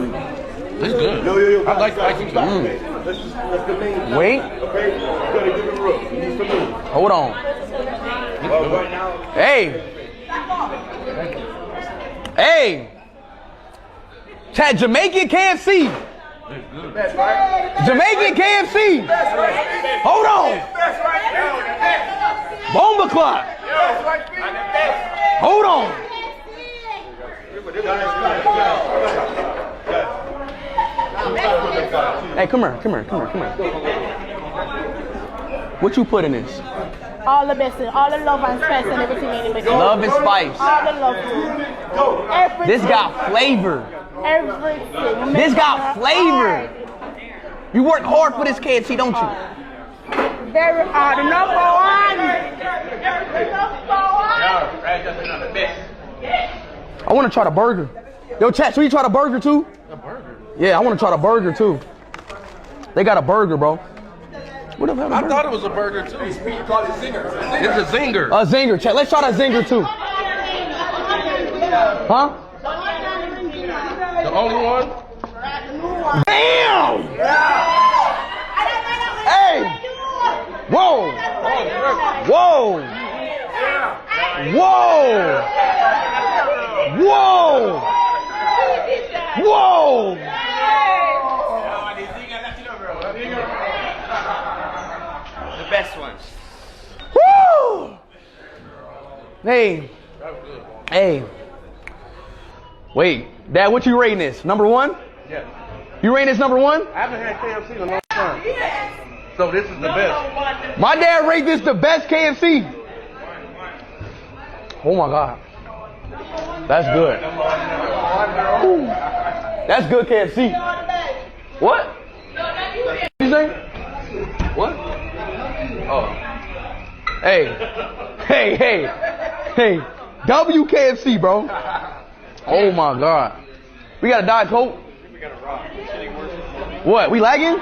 It's good. Yo. I like spicy stuff. Let's the main. Wait. Okay, you gotta give it a rook. You need some meat. Hold on. Well, right now. Hey. Hey. Chat, Jamaican KFC. That's right. Jamaican KFC. Hold on. Bomba Clock. Hold on. Hey, come here. What you put in this? All the best, all the love and spice and everything in it. Love and spice. All the love. Everything. This got flavor. Everything. This got flavor. You work hard for this KFC, don't you? Very hard. The number one. I want to try the burger. Yo, chat, should we try the burger too? A burger? Yeah, I want to try the burger too. They got a burger, bro. What the hell? I thought it was a burger too. It's a zinger. A zinger. Chat, let's try that zinger too. Huh? The only one? Damn! Hey! Whoa! Whoa! Whoa! Whoa! Whoa! The best ones. Woo! Hey. Hey. Wait, Dad, what you rating this? Number one? Yeah. You rating this number one? I haven't had KFC in a long time. So this is the best. My dad rated this the best KFC. Oh my God. That's good. Ooh. That's good KFC. What? What you say? What? Oh. Hey. WKFC, bro. Oh my God. We got a Diet Coke? What? We lagging?